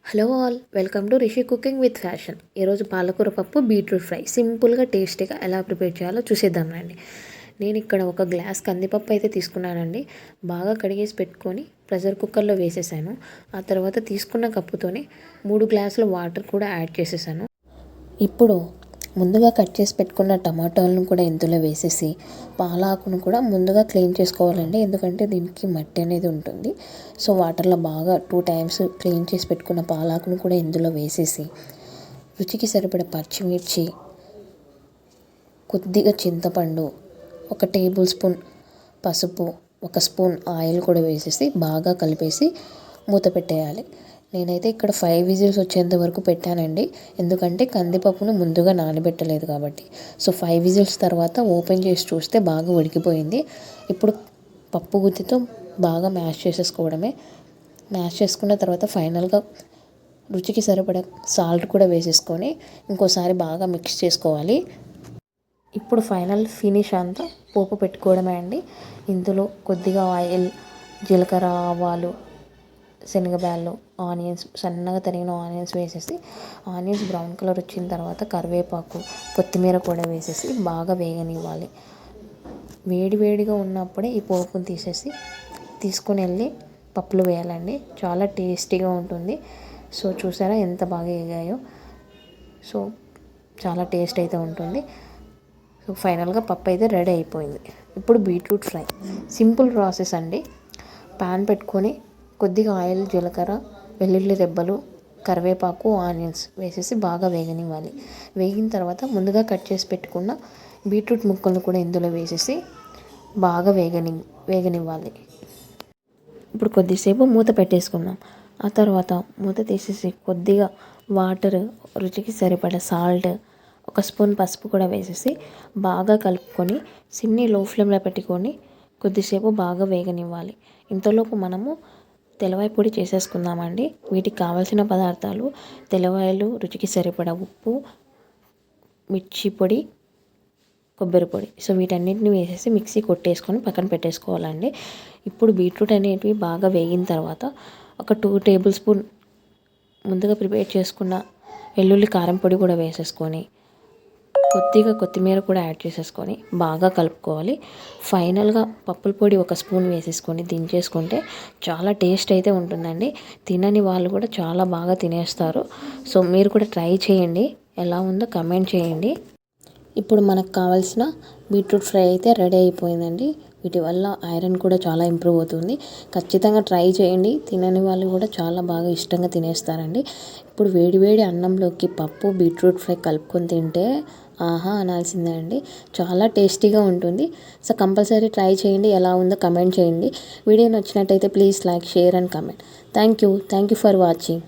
Hello all, welcome to Rishi cooking with fashion. ఈరోజు పాలకూర పప్పు బీట్రూట్ ఫ్రై సింపుల్గా టేస్టీగా ఎలా ప్రిపేర్ చేయాలో చూసేద్దాం రండి. నేను ఇక్కడ ఒక గ్లాస్ కందిపప్పు అయితే తీసుకున్నానండి. బాగా కడిగేసి పెట్టుకొని ప్రెషర్ కుక్కర్లో వేసేసాను. ఆ తర్వాత తీసుకున్న కప్పుతోనే 3 గ్లాసుల వాటర్ కూడా యాడ్ చేసేసాను. ఇప్పుడు ముందుగా కట్ చేసి పెట్టుకున్న టమాటాలను కూడా ఇందులో వేసేసి పాలాకును కూడా ముందుగా క్లీన్ చేసుకోవాలండి. ఎందుకంటే దీనికి మట్టి అనేది ఉంటుంది. సో వాటర్లో బాగా 2 టైమ్స్ క్లీన్ చేసి పెట్టుకున్న పాలాకును కూడా ఇందులో వేసేసి రుచికి సరిపడ పచ్చిమిర్చి, కొద్దిగా చింతపండు, 1 టేబుల్ స్పూన్ పసుపు, 1 స్పూన్ ఆయిల్ కూడా వేసేసి బాగా కలిపేసి మూత పెట్టేయాలి. నేనైతే ఇక్కడ 5 విజిల్స్ వచ్చేంత వరకు పెట్టానండి. ఎందుకంటే కందిపప్పును ముందుగా నానబెట్టలేదు కాబట్టి. సో 5 విజిల్స్ తర్వాత ఓపెన్ చేసి చూస్తే బాగా ఉడికిపోయింది. ఇప్పుడు పప్పు గుత్తితో బాగా మ్యాష్ చేసేసుకోవడమే. మ్యాష్ చేసుకున్న తర్వాత ఫైనల్గా రుచికి సరిపడ సాల్ట్ కూడా వేసేసుకొని ఇంకోసారి బాగా మిక్స్ చేసుకోవాలి. ఇప్పుడు ఫైనల్ ఫినిష్ అంతా పోపు పెట్టుకోవడమే అండి. ఇందులో కొద్దిగా ఆయిల్, జీలకర్ర, ఆవాలు, శనగబ్యాళ్ళు, ఆనియన్స్, సన్నగా తరిగిన ఆనియన్స్ వేసేసి ఆనియన్స్ బ్రౌన్ కలర్ వచ్చిన తర్వాత కరివేపాకు, కొత్తిమీర కూడా వేసేసి బాగా వేగనివ్వాలి. వేడివేడిగా ఉన్నప్పుడే ఈ పోపును తీసుకొని వెళ్ళి పప్పులు వేయాలండి. చాలా టేస్టీగా ఉంటుంది. సో చూసారా ఎంత బాగా వేగాయో. సో చాలా టేస్ట్ అయితే ఉంటుంది. సో ఫైనల్గా పప్పు అయితే రెడీ అయిపోయింది. ఇప్పుడు బీట్రూట్ ఫ్రై సింపుల్ ప్రాసెస్ అండి. ప్యాన్ పెట్టుకొని కొద్దిగా ఆయిల్, జీలకర్ర, వెల్లుల్లి రెబ్బలు, కరివేపాకు, ఆనియన్స్ వేసేసి బాగా వేగనివ్వాలి. వేగిన తర్వాత ముందుగా కట్ చేసి పెట్టుకున్న బీట్రూట్ ముక్కలను కూడా ఇందులో వేసేసి బాగా వేగనివ్వాలి. ఇప్పుడు కొద్దిసేపు మూత పెట్టేసుకుందాం. ఆ తర్వాత మూత తీసేసి కొద్దిగా వాటర్, రుచికి సరిపడ సాల్ట్, 1 స్పూన్ పసుపు కూడా వేసేసి బాగా కలుపుకొని సిమ్ని లో ఫ్లేమ్లో పెట్టుకొని కొద్దిసేపు బాగా వేగనివ్వాలి. ఇంతలోపు మనము తెల్లవాయి పొడి చేసేసుకుందామండి. వీటికి కావాల్సిన పదార్థాలు తెల్లవాయలు, రుచికి సరిపడా ఉప్పు, మిర్చి పొడి, కొబ్బరి పొడి. సో వీటన్నిటిని వేసేసి మిక్సీ కొట్టేసుకొని పక్కన పెట్టేసుకోవాలండి. ఇప్పుడు బీట్రూట్ అనేటివి బాగా వేగిన తర్వాత ఒక 2 టేబుల్ స్పూన్ ముందుగా ప్రిపేర్ చేసుకున్న వెల్లుల్లి కారం పొడి కూడా వేసేసుకొని కొద్దిగా కొత్తిమీర కూడా యాడ్ చేసేసుకొని బాగా కలుపుకోవాలి. ఫైనల్గా పప్పుల పొడి 1 స్పూన్ వేసేసుకొని దించేసుకుంటే చాలా టేస్ట్ అయితే ఉంటుందండి. తినని వాళ్ళు కూడా చాలా బాగా తినేస్తారు. సో మీరు కూడా ట్రై చేయండి. ఎలా ఉందో కమెంట్ చేయండి. ఇప్పుడు మనకు కావాల్సిన బీట్రూట్ ఫ్రై అయితే రెడీ అయిపోయిందండి. వీటి వల్ల ఐరన్ కూడా చాలా ఇంప్రూవ్ అవుతుంది. ఖచ్చితంగా ట్రై చేయండి. తినని వాళ్ళు కూడా చాలా బాగా ఇష్టంగా తినేస్తారండి. ఇప్పుడు వేడివేడి అన్నంలోకి పప్పు బీట్రూట్ ఫ్రై కలుపుకొని తింటే ఆహా అనాల్సిందే అండి. చాలా టేస్టీగా ఉంటుంది. సో కంపల్సరీ ట్రై చేయండి. ఎలా ఉందో కమెంట్ చేయండి. వీడియో నచ్చినట్టయితే please like, share and comment. Thank you for watching.